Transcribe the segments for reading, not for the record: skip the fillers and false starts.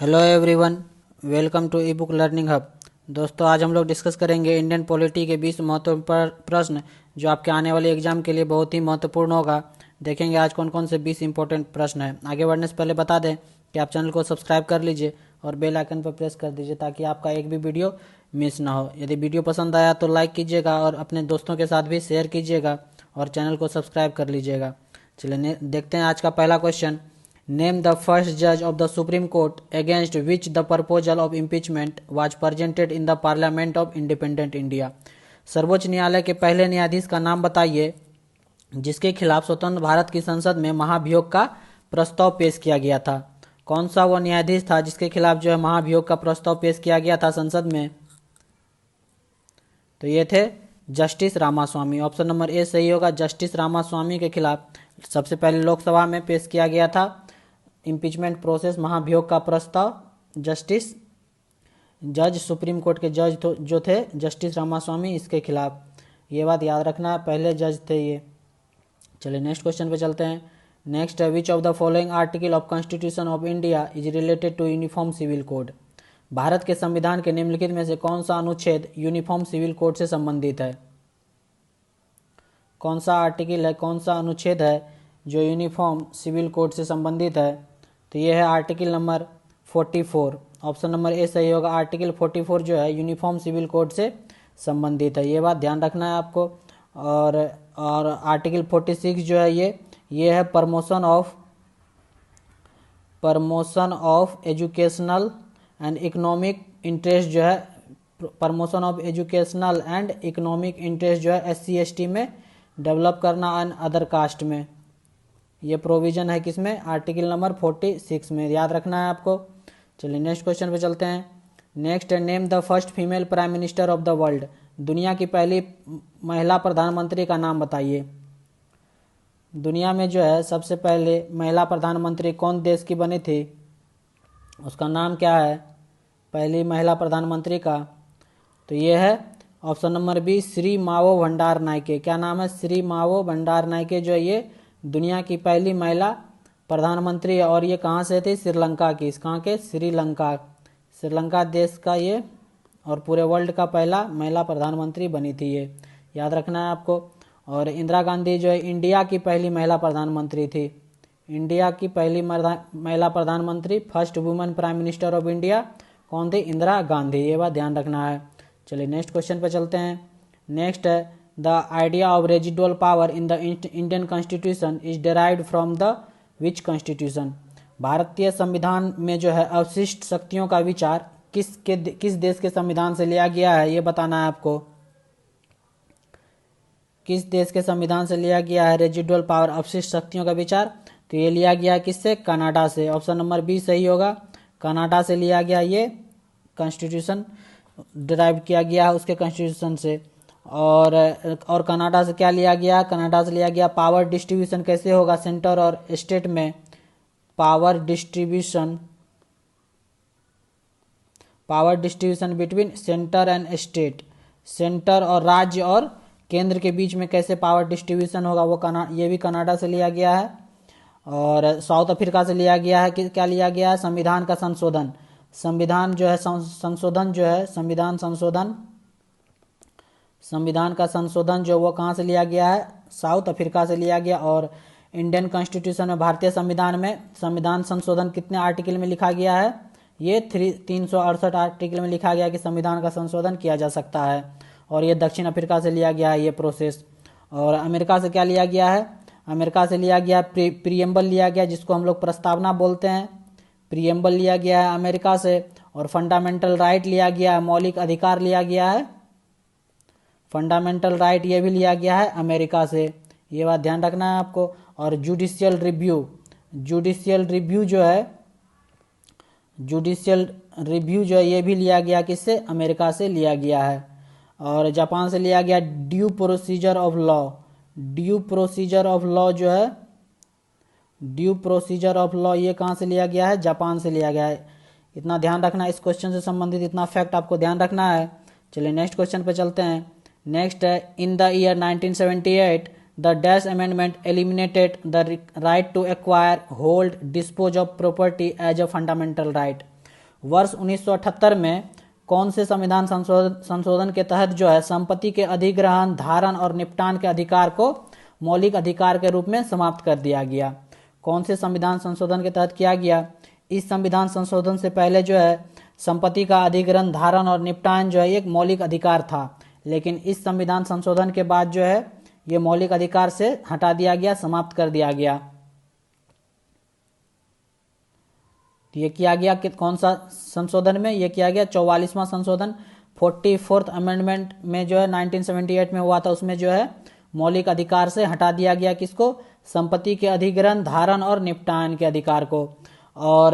Hello everyone, welcome to e book learning hub. दोस्तों, आज हम लोग डिस्कस करेंगे इंडियन पॉलिटी के 20 महत्वपूर्ण प्रश्न जो आपके आने वाले एग्जाम के लिए बहुत ही महत्वपूर्ण होगा। देखेंगे आज कौन कौन से 20 इंपॉर्टेंट प्रश्न हैं। आगे बढ़ने से पहले बता दें कि आप चैनल को सब्सक्राइब कर लीजिए और बेल आइकन पर प्रेस कर दीजिए ताकि आपका एक भी वीडियो मिस ना हो। यदि वीडियो पसंद आया तो लाइक कीजिएगा और अपने दोस्तों के साथ भी शेयर कीजिएगा और चैनल को सब्सक्राइब कर लीजिएगा। चलिए देखते हैं आज का पहला question. Name the first judge of the Supreme Court against which the proposal of impeachment was presented in the Parliament of Independent India। सर्वोच्च न्यायालय के पहले न्यायाधीश का नाम बताइए जिसके खिलाफ स्वतंत्र भारत की संसद में महाभियोग का प्रस्ताव पेश किया गया था। कौन सा वो न्यायाधीश था जिसके खिलाफ जो है महाभियोग का प्रस्ताव पेश किया गया था संसद में? तो ये थे justice Ramaswamy. Option number A सही होगा। जस्टिस रामास्वामी के खिलाफ सबसे पहले लोकसभा में पेश किया गया था इम्पीचमेंट प्रोसेस, महाभियोग का प्रस्ताव। जज सुप्रीम कोर्ट के जज जो थे जस्टिस रामास्वामी, इसके खिलाफ। ये बात याद रखना, पहले जज थे ये। चलिए नेक्स्ट क्वेश्चन पे चलते हैं। नेक्स्ट है which of the following article of constitution of India is related to uniform civil code. Bharat के संविधान के निम्नलिखित में से कौन सा अनुच्छेद यूनिफॉर्म सिविल कोड से संबंधित है? कौन सा आर्टिकल है, कौन सा अनुच्छेद है जो यूनिफॉर्म सिविल कोड से संबंधित है? तो ये है article number 44। Option number A सही होगा। आर्टिकल 44 जो है यूनिफॉर्म सिविल कोड से संबंधित है, ये बात ध्यान रखना है आपको। और आर्टिकल 46 जो है ये है promotion of educational and economic interest जो है, promotion of educational and economic interest जो है SC ST में डेवलप करना एंड अदर कास्ट में। ये प्रोविजन है किसमें? आर्टिकल नंबर 46 में, याद रखना है आपको। चलिए नेक्स्ट क्वेश्चन पे चलते हैं। नेक्स्ट है name the first female prime minister of the world. दुनिया की पहली महिला प्रधानमंत्री का नाम बताइए। दुनिया में जो है सबसे पहले महिला प्रधानमंत्री कौन देश की बनी थी, उसका नाम क्या है पहली महिला प्रधानमंत्री का? तो ये है ऑप्शन नंबर बी, श्री मावो भंडार नायके। क्या नाम है? श्री मावो भंडार नायके जो है ये दुनिया की पहली महिला प्रधानमंत्री है। और ये कहाँ से थी? श्रीलंका की। कहाँ के? श्रीलंका देश का ये, और पूरे वर्ल्ड का पहला महिला प्रधानमंत्री बनी थी ये, याद रखना है आपको। और इंदिरा गांधी जो है इंडिया की पहली महिला प्रधानमंत्री थी। इंडिया की पहली महिला प्रधानमंत्री, first women prime minister of India कौन थी? इंदिरा गांधी, ये बात ध्यान रखना है। चलिए नेक्स्ट क्वेश्चन पे चलते हैं। नेक्स्ट है the idea of residual power in the Indian constitution is derived from the which constitution. भारतीय संविधान में जो है अवशिष्ट शक्तियों का विचार किस देश के संविधान से लिया गया है, ये बताना है आपको। किस देश के संविधान से लिया गया है रेजिडुअल पावर, अवशिष्ट शक्तियों का विचार? तो ये लिया गया किससे? कनाडा से। ऑप्शन नंबर बी सही होगा। कनाडा से लिया गया ये कॉन्स्टिट्यूशन, डिराइव किया गया है उसके कॉन्स्टिट्यूशन से। और कनाडा से क्या लिया गया? कनाडा से लिया गया पावर डिस्ट्रीब्यूशन कैसे होगा सेंटर और स्टेट में। Power distribution between centre and state, centre और राज्य और केंद्र के बीच में कैसे पावर डिस्ट्रीब्यूशन होगा, वो ये भी कनाडा से लिया गया है। और साउथ अफ्रीका से लिया गया है कि क्या लिया गया है? संविधान का संशोधन। संविधान जो है संशोधन जो है संविधान का संशोधन जो वो कहाँ से लिया गया है? साउथ अफ्रीका से लिया गया। और इंडियन कॉन्स्टिट्यूशन में, भारतीय संविधान में संविधान संशोधन कितने आर्टिकल में लिखा गया है? ये 368 आर्टिकल में लिखा गया कि संविधान का संशोधन किया जा सकता है। और ये दक्षिण अफ्रीका से लिया गया है ये प्रोसेस। और अमेरिका से क्या लिया गया है? अमेरिका से लिया गया प्रीएम्बल लिया गया, जिसको हम लोग प्रस्तावना बोलते हैं। प्रीएम्बल लिया गया है अमेरिका से। और फंडामेंटल राइट लिया गया है, मौलिक अधिकार लिया गया है, फंडामेंटल राइट ये भी लिया गया है अमेरिका से, ये बात ध्यान रखना है आपको। और जुडिशियल रिव्यू जो है ये भी लिया गया किससे? अमेरिका से लिया गया है। और जापान से लिया गया ड्यू प्रोसीजर ऑफ लॉ, ये कहाँ से लिया गया है? जापान से लिया गया है। इतना ध्यान रखना, इस क्वेश्चन से संबंधित इतना फैक्ट आपको ध्यान रखना है। चलिए नेक्स्ट क्वेश्चन पे चलते हैं। नेक्स्ट है in the year 1978 the dash amendment eliminated the right to acquire, hold, dispose of property as a fundamental right. वर्ष 1978 में कौन से संविधान संशोधन के तहत जो है संपत्ति के अधिग्रहण, धारण और निपटान के अधिकार को मौलिक अधिकार के रूप में समाप्त कर दिया गया? कौन से संविधान संशोधन के तहत किया गया? इस संविधान संशोधन से पहले जो है संपत्ति का अधिग्रहण, धारण और निपटान जो है एक मौलिक अधिकार था, लेकिन इस संविधान संशोधन के बाद जो है ये मौलिक अधिकार से हटा दिया गया, समाप्त कर दिया गया। तो ये किया गया कि कौन सा संशोधन में? ये किया गया 44वां संशोधन, 44th अमेंडमेंट में जो है 1978 में हुआ था, उसमें जो है मौलिक अधिकार से हटा दिया गया किसको? संपत्ति के अधिग्रहण, धारण और निपटान के अधिकार को। और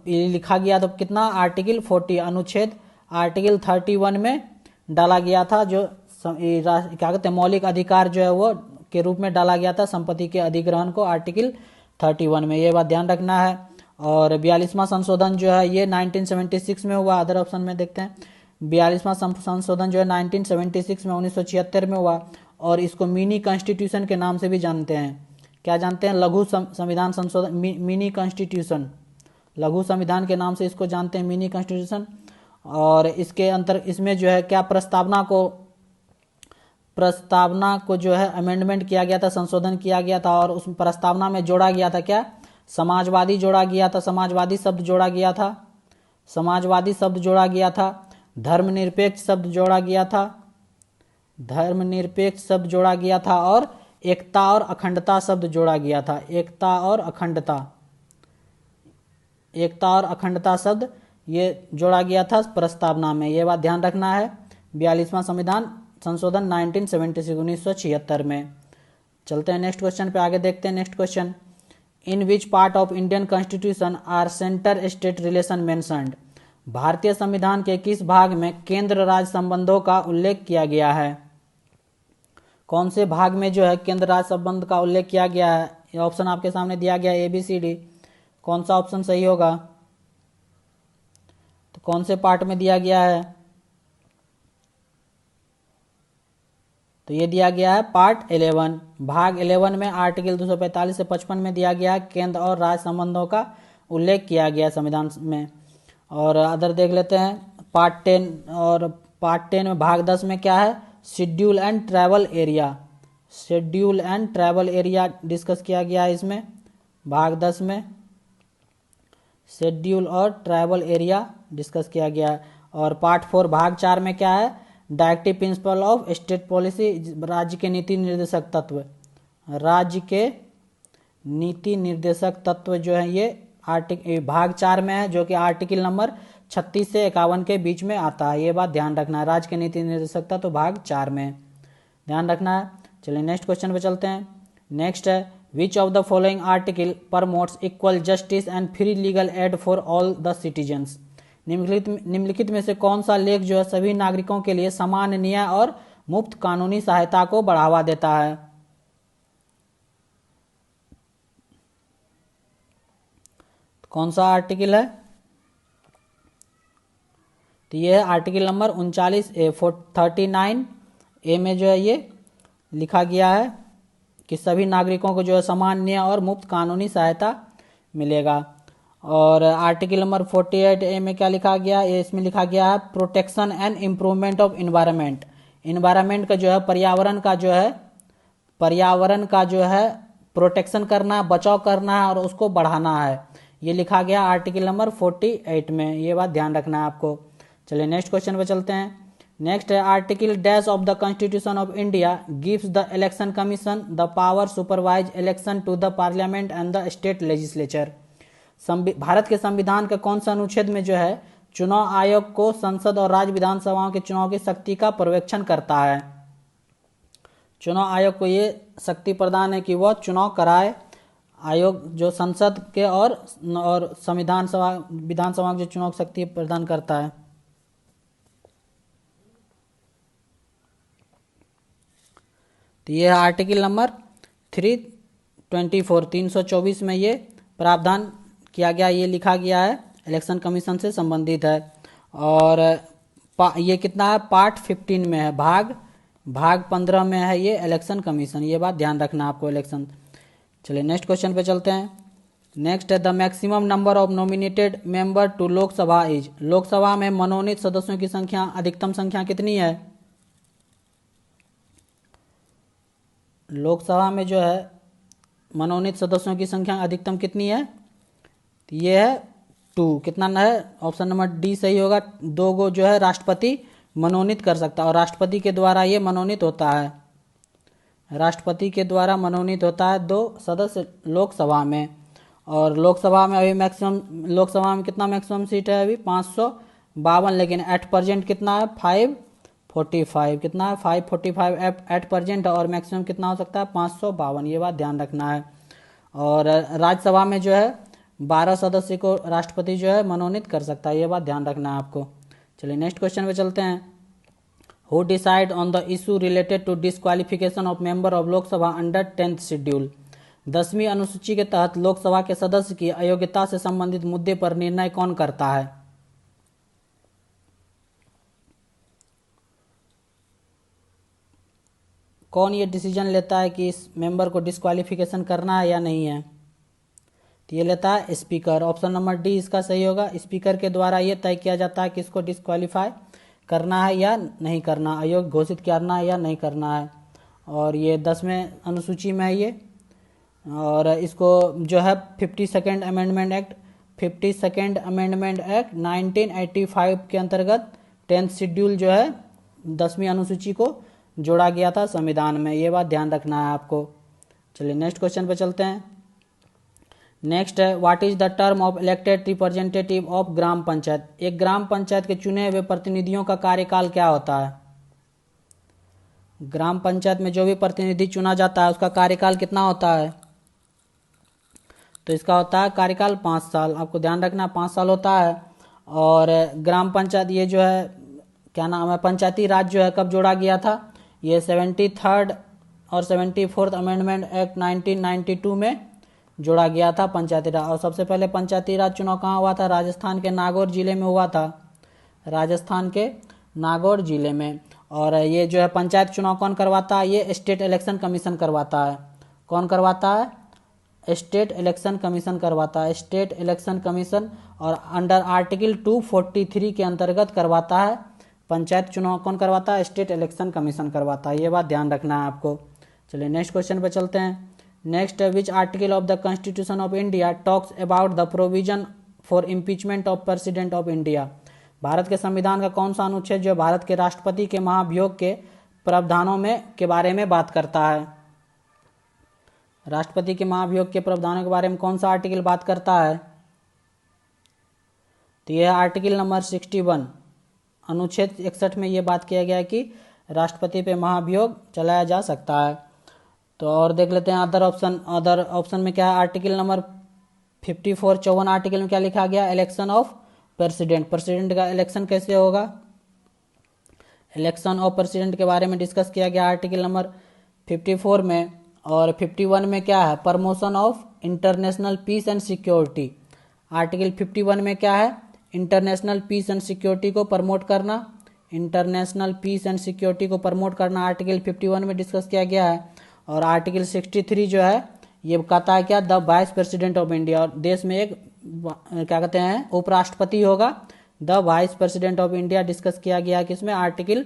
लिखा गया तो कितना? आर्टिकल 40 अनुच्छेद आर्टिकल 31 में डाला गया था, जो क्या कहते हैं मौलिक अधिकार जो है वो के रूप में डाला गया था संपत्ति के अधिग्रहण को आर्टिकल 31 में, ये बात ध्यान रखना है। और 42वां संशोधन जो है ये 1976 में हुआ। अदर ऑप्शन में देखते हैं, 42वां संशोधन जो है 1976 में 1976 में हुआ, और इसको मिनी कॉन्स्टिट्यूशन के नाम से भी जानते हैं। क्या जानते हैं? लघु संविधान संशोधन, मिनी कॉन्स्टिट्यूशन, लघु संविधान के नाम से इसको जानते हैं, मिनी कॉन्स्टिट्यूशन। और इसमें जो है क्या प्रस्तावना को जो है अमेंडमेंट किया गया था, संशोधन किया गया था, और उस प्रस्तावना में जोड़ा गया था क्या? समाजवादी जोड़ा गया था, समाजवादी शब्द जोड़ा गया था, समाजवादी शब्द जोड़ा गया था, धर्मनिरपेक्ष शब्द जोड़ा गया था, धर्मनिरपेक्ष शब्द जोड़ा गया था, और एकता और अखंडता शब्द जोड़ा गया था, एकता और अखंडता, एकता और अखंडता शब्द ये जोड़ा गया था प्रस्तावना में, ये बात ध्यान रखना है। 42वां संविधान संशोधन 1976 में। चलते हैं नेक्स्ट क्वेश्चन पे, आगे देखते हैं next question. In which part of Indian constitution are centre state relation mentioned? भारतीय संविधान के किस भाग में केंद्र राज्य संबंधों का उल्लेख किया गया है? कौन से भाग में जो है केंद्र राज्य संबंध का उल्लेख किया गया है? ये ऑप्शन आपके सामने दिया गया है ABCD, कौन सा ऑप्शन सही होगा? तो कौन से पार्ट में दिया गया है? तो ये दिया गया है पार्ट 11, भाग 11 में आर्टिकल 245 से 55 में दिया गया है केंद्र और राज्य संबंधों का उल्लेख किया गया है संविधान में। और अदर देख लेते हैं पार्ट 10, और पार्ट 10 में भाग 10 में क्या है? Schedule and travel area, schedule and travel area discuss किया गया है इसमें भाग 10 में, शेड्यूल और ट्रैवल एरिया डिस्कस किया गया है। और पार्ट 4 भाग 4 में क्या है? Directive principle of state policy, राज्य के नीति निर्देशक तत्व, राज्य के नीति निर्देशक तत्व जो है ये भाग 4 में है, जो कि आर्टिकल नंबर 36 से 51 के बीच में आता है, ये बात ध्यान रखना है। राज्य के नीति निर्देशक तत्व भाग 4 में ध्यान रखना है। चलिए नेक्स्ट क्वेश्चन पे चलते हैं। नेक्स्ट है which of the following article promotes equal justice and free legal aid for all the citizens? निम्नलिखित में से कौन सा लेख जो है सभी नागरिकों के लिए समान न्याय और मुफ्त कानूनी सहायता को बढ़ावा देता है? कौन सा आर्टिकल है? तो ये है आर्टिकल नंबर 39A में जो है ये लिखा गया है कि सभी नागरिकों को जो है समान न्याय और मुफ्त कानूनी सहायता मिलेगा। और आर्टिकल नंबर 48A में क्या लिखा गया है? इसमें लिखा गया है protection and improvement of environment, environment का जो है पर्यावरण का जो है प्रोटेक्शन करना है, बचाव करना है और उसको बढ़ाना है, ये लिखा गया आर्टिकल नंबर 48 में, ये बात ध्यान रखना है आपको। चलिए नेक्स्ट क्वेश्चन पे चलते हैं। नेक्स्ट है article dash of the constitution of India gives the election commission the power supervise election to the parliament and the state legislature? Bharat के संविधान के कौन सा अनुच्छेद में जो है चुनाव आयोग को संसद और राज्य विधानसभाओं के चुनाव की शक्ति का पर्यवेक्षण करता है? चुनाव आयोग को ये शक्ति प्रदान है कि वह चुनाव कराए, आयोग जो संसद के और विधानसभा जो चुनाव शक्ति प्रदान करता है। तो ये आर्टिकल नंबर 324 में ये प्रावधान किया गया, ये लिखा गया है, इलेक्शन कमीशन से संबंधित है। और ये कितना है? पार्ट 15 में है, भाग 15 में है ये इलेक्शन कमीशन, ये बात ध्यान रखना आपको इलेक्शन। चलिए नेक्स्ट क्वेश्चन पे चलते हैं। नेक्स्ट है the maximum number of nominated member to Lok Sabha is, Lok Sabha में मनोनीत सदस्यों की संख्या अधिकतम संख्या कितनी है? लोकसभा में जो है मनोनीत सदस्यों की संख्या अधिकतम कितनी है? तो ये है 2। कितना है? ऑप्शन नंबर डी सही होगा। 2 गो जो है राष्ट्रपति मनोनीत कर सकता है और राष्ट्रपति के द्वारा ये मनोनीत होता है, राष्ट्रपति के द्वारा मनोनीत होता है 2 सदस्य लोकसभा में। और लोकसभा में अभी मैक्सिमम, लोकसभा में कितना मैक्सिमम सीट है अभी? 552, लेकिन एट प्रेजेंट कितना है? 545। कितना है? 545 एट प्रेजेंट, और मैक्सिमम कितना हो सकता है? 552। ये बात ध्यान रखना है। और राज्यसभा में जो है 12 सदस्य को राष्ट्रपति जो है मनोनीत कर सकता है, ये बात ध्यान रखना है आपको। चलिए नेक्स्ट क्वेश्चन पे चलते हैं। Who decide on the issue related to disqualification of member of Lok Sabha under 10th schedule, 10वीं अनुसूची के तहत लोकसभा के सदस्य की अयोग्यता से संबंधित मुद्दे पर निर्णय कौन करता है? कौन ये डिसीजन लेता है कि इस मेंबर को डिस्क्वालिफिकेशन करना है या नहीं है? तो ये लेता है स्पीकर। ऑप्शन नंबर डी इसका सही होगा। स्पीकर के द्वारा ये तय किया जाता है कि इसको डिस्क्वालीफाई करना है या नहीं करना, अयोग्य घोषित करना है या नहीं करना है। और ये 10वें अनुसूची में है ये। और इसको जो है 52nd अमेंडमेंट एक्ट 1985 के अंतर्गत 10th शेड्यूल जो है 10वीं अनुसूची को जोड़ा गया था संविधान में, ये बात ध्यान रखना है आपको। चलिए नेक्स्ट क्वेश्चन पे चलते हैं। नेक्स्ट है what is the term of elected representative of gram panchayat, एक ग्राम पंचायत के चुने हुए प्रतिनिधियों का कार्यकाल क्या होता है? ग्राम पंचायत में जो भी प्रतिनिधि चुना जाता है उसका कार्यकाल कितना होता है? तो इसका होता है कार्यकाल 5 साल। आपको ध्यान रखना 5 साल होता है। और ग्राम पंचायत ये जो है क्या नाम है, पंचायती राज जो है कब जोड़ा गया था? ये 73rd और 74th अमेंडमेंट एक्ट 1992 में जोड़ा गया था पंचायती राज। और सबसे पहले पंचायती राज चुनाव कहाँ हुआ था? राजस्थान के नागौर जिले में हुआ था, राजस्थान के नागौर जिले में। और ये जो है पंचायत चुनाव कौन करवाता है? ये स्टेट इलेक्शन कमीशन करवाता है। कौन करवाता है? स्टेट इलेक्शन कमीशन करवाता है, स्टेट इलेक्शन कमीशन। और अंडर आर्टिकल 243 के अंतर्गत करवाता है पंचायत चुनाव। कौन करवाता है? स्टेट इलेक्शन कमीशन करवाता है, ये बात ध्यान रखना है आपको। चलिए नेक्स्ट क्वेश्चन पे चलते हैं। Next which article of the constitution of India talks about the provision for impeachment of president of India, Bharat के संविधान का कौन सा अनुच्छेद जो भारत के राष्ट्रपति के महाभियोग के प्रावधानों में के बारे में बात करता है? राष्ट्रपति के महाभियोग के प्रावधानों के बारे में कौन सा आर्टिकल बात करता है? तो यह आर्टिकल नंबर 61, अनुच्छेद 61 में यह बात किया गया है कि राष्ट्रपति पे महाभियोग चलाया जा सकता है। तो और देख लेते हैं अदर ऑप्शन में क्या है? आर्टिकल नंबर 54 54 आर्टिकल में क्या लिखा गया? इलेक्शन ऑफ प्रेसिडेंट, प्रेसिडेंट का इलेक्शन कैसे होगा? इलेक्शन ऑफ प्रेसिडेंट के बारे में डिस्कस किया गया आर्टिकल नंबर 54 में। और 51 में क्या है? Promotion of international peace and security. Article 51 में क्या है? इंटरनेशनल पीस एंड सिक्योरिटी को प्रमोट करना, इंटरनेशनल पीस एंड सिक्योरिटी को प्रमोट करना आर्टिकल 51 में डिस्कस किया गया है। और आर्टिकल 63 जो है ये कहता है क्या? The vice president of India, और देश में एक क्या कहते हैं उपराष्ट्रपति होगा, the vice president of India discuss किया गया है किसमें? आर्टिकल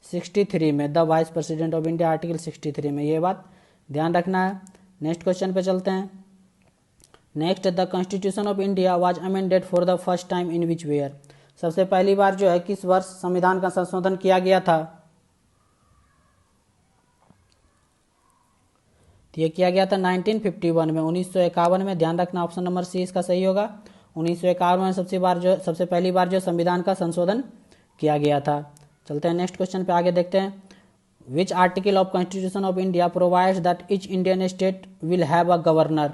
63 में, the vice president of India article 63 में, ये बात ध्यान रखना है। नेक्स्ट क्वेश्चन पे चलते हैं। Next the constitution of India was amended for the first time in which year, सबसे पहली बार जो है किस वर्ष संविधान का संशोधन किया गया था? तो ये किया गया था 1951 में, 1951 में। ध्यान रखना ऑप्शन नंबर सी इसका सही होगा। 1951 में सबसे पहली बार जो संविधान का संशोधन किया गया था। चलते हैं नेक्स्ट क्वेश्चन पे आगे देखते हैं। Which article of constitution of India provides that each Indian state will have a governor,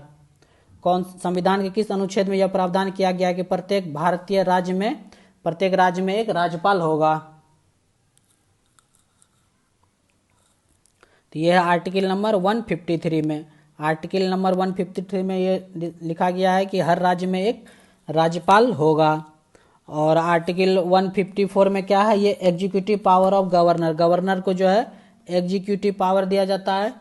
कौन संविधान के किस अनुच्छेद में यह प्रावधान किया गया कि प्रत्येक भारतीय राज्य में एक राज्यपाल होगा? तो यह है आर्टिकल नंबर 153 में। आर्टिकल नंबर 153 में ये लिखा गया है कि हर राज्य में एक राज्यपाल होगा। और आर्टिकल 154 में क्या है? ये executive power of governor, governor को जो है एग्जीक्यूटिव पावर दिया जाता है,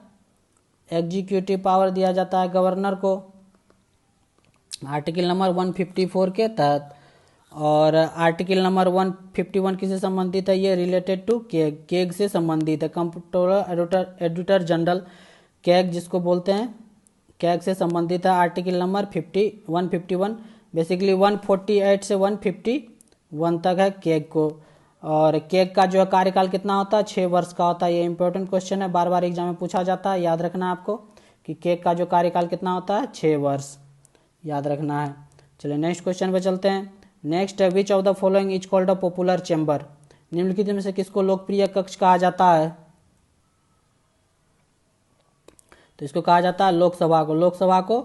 एग्जीक्यूटिव पावर दिया जाता है गवर्नर को। आर्टिकल नंबर 154 के तहत। और आर्टिकल नंबर 151 किससे संबंधित है? ये रिलेटेड टू केग, केग से संबंधित है। कंप्ट्रोलर एडिटर जनरल कैग जिसको बोलते हैं, कैग से संबंधित है आर्टिकल नंबर 151। बेसिकली 148 से 151 तक है केग को। और केग का जो है कार्यकाल कितना होता है? 6 वर्ष का होता है। ये इंपॉर्टेंट क्वेश्चन है, बार बार एग्जाम में पूछा जाता है, याद रखना है आपको कि केग का जो कार्यकाल कितना होता है? 6 वर्ष, याद रखना है। चलिए नेक्स्ट क्वेश्चन पे चलते हैं। नेक्स्ट है which of the following is called a popular chamber? निम्नलिखित में से किसको लोकप्रिय कक्ष कहा जाता है? तो इसको कहा जाता है लोकसभा को। लोकसभा को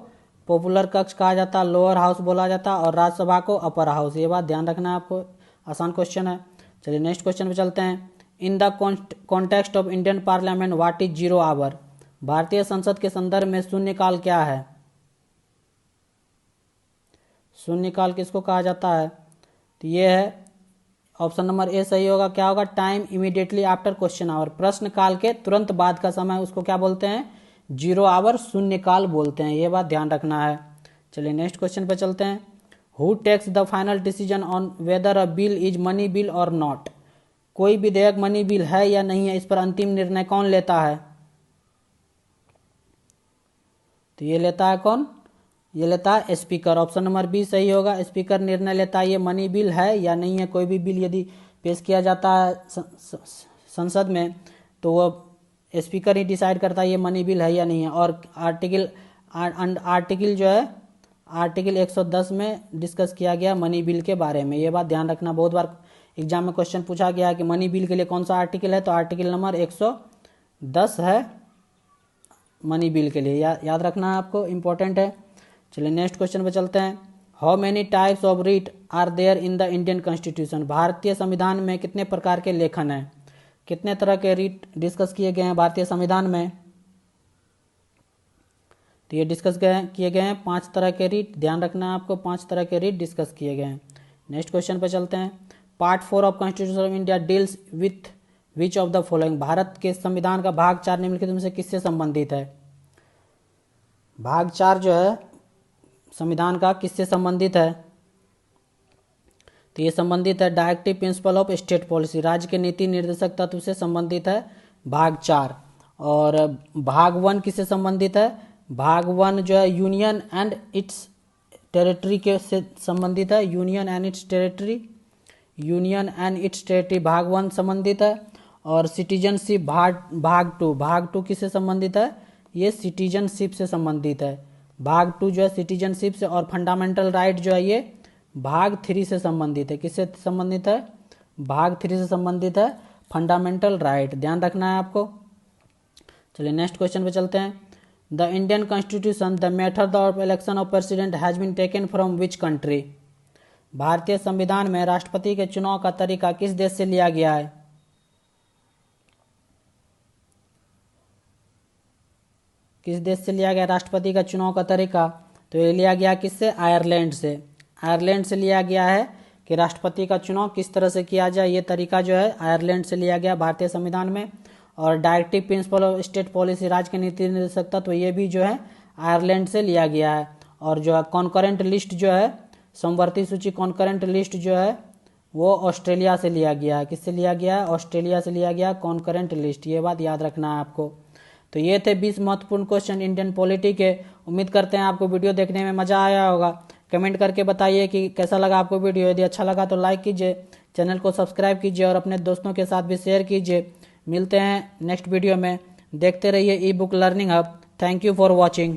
पॉपुलर कक्ष कहा जाता है, लोअर हाउस बोला जाता है, और राज्यसभा को अपर हाउस। ये बात ध्यान रखना है आपको, आसान क्वेश्चन है। चलिए नेक्स्ट क्वेश्चन पे चलते हैं। In the context of Indian parliament what is zero hour? भारतीय संसद के संदर्भ में शून्यकाल क्या है? शून्यकाल किसको कहा जाता है? तो ये है ऑप्शन नंबर ए सही होगा। क्या होगा? Time immediately after question hour, प्रश्न काल के तुरंत बाद का समय, उसको क्या बोलते हैं? जीरो आवर, शून्यकाल बोलते हैं। ये बात ध्यान रखना है। चलिए नेक्स्ट क्वेश्चन पे चलते हैं। Who takes the final decision on whether a bill is money bill or not? कोई विधेयक मनी बिल है या नहीं है, इस पर अंतिम निर्णय कौन लेता है? तो ये लेता है कौन? ये लेता है स्पीकर। ऑप्शन नंबर बी सही होगा, स्पीकर निर्णय लेता है ये मनी बिल है या नहीं है। कोई भी बिल यदि पेश किया जाता है संसद में तो वो स्पीकर ही डिसाइड करता है ये मनी बिल है या नहीं है। और आर्टिकल जो है आर्टिकल 110 में डिस्कस किया गया मनी बिल के बारे में। ये बात ध्यान रखना, बहुत बार एग्जाम में क्वेश्चन पूछा गया है कि मनी बिल के लिए कौन सा आर्टिकल है, तो आर्टिकल नंबर 110 है मनी बिल के लिए, याद रखना है आपको, इंपॉर्टेंट है। चलिए नेक्स्ट क्वेश्चन पे चलते हैं। How many types of writ are there in the Indian constitution? भारतीय संविधान में कितने प्रकार के लेखन हैं? कितने तरह के रीट डिस्कस किए गए हैं भारतीय संविधान में? तो ये डिस्कस किए गए हैं 5 तरह के रीट, ध्यान रखना है आपको, 5 तरह के रीट डिस्कस किए गए हैं। नेक्स्ट क्वेश्चन पे चलते हैं। Part 4 of constitution of India deals with which of the following? Bharat के संविधान का भाग 4 निम्नलिखित में से किससे संबंधित है? भाग 4 जो है संविधान का किससे संबंधित है? तो ये संबंधित है directive principle of state policy, राज्य के नीति निर्देशक तत्व से संबंधित है भाग 4। और भाग 1 किससे संबंधित है? भाग 1 जो है यूनियन एंड इट्स टेरिटरी के से संबंधित है। यूनियन एंड इट्स टेरिटरी भाग 1 संबंधित है। और सिटीजनशिप भाग 2 किससे संबंधित है? ये सिटीजनशिप से संबंधित है। भाग 2 जो है सिटीजनशिप से। और फंडामेंटल राइट जो है ये भाग 3 से संबंधित है। किससे संबंधित है? भाग 3 से संबंधित है फंडामेंटल राइट, ध्यान रखना है आपको। चलिए नेक्स्ट क्वेश्चन पे चलते हैं। The Indian constitution the method of election of president has been taken from which country? भारतीय संविधान में राष्ट्रपति के चुनाव का तरीका किस देश से लिया गया है? किस देश से लिया गया राष्ट्रपति का चुनाव का तरीका? तो ये लिया गया किससे? आयरलैंड से। आयरलैंड से लिया गया है कि राष्ट्रपति का चुनाव किस तरह से किया जाए, ये तरीका जो है आयरलैंड से लिया गया भारतीय संविधान में। और directive principle of state policy, राज्य के नीति निर्देशक तत्व, ये भी जो है आयरलैंड से लिया गया है। और जो है कॉन्करेंट लिस्ट जो है, समवर्ती सूची कॉन्करेंट लिस्ट जो है वो ऑस्ट्रेलिया से लिया गया है। किससे लिया गया है? ऑस्ट्रेलिया से लिया गया कॉन्करेंट लिस्ट, ये बात याद रखना है आपको। तो ये थे 20 महत्वपूर्ण क्वेश्चन इंडियन पॉलिटी के। उम्मीद करते हैं आपको वीडियो देखने में मजा आया होगा। कमेंट करके बताइए कि कैसा लगा आपको वीडियो। यदि अच्छा लगा तो लाइक कीजिए, चैनल को सब्सक्राइब कीजिए और अपने दोस्तों के साथ भी शेयर कीजिए। मिलते हैं नेक्स्ट वीडियो में। देखते रहिए ई book learning hub. Thank you for watching.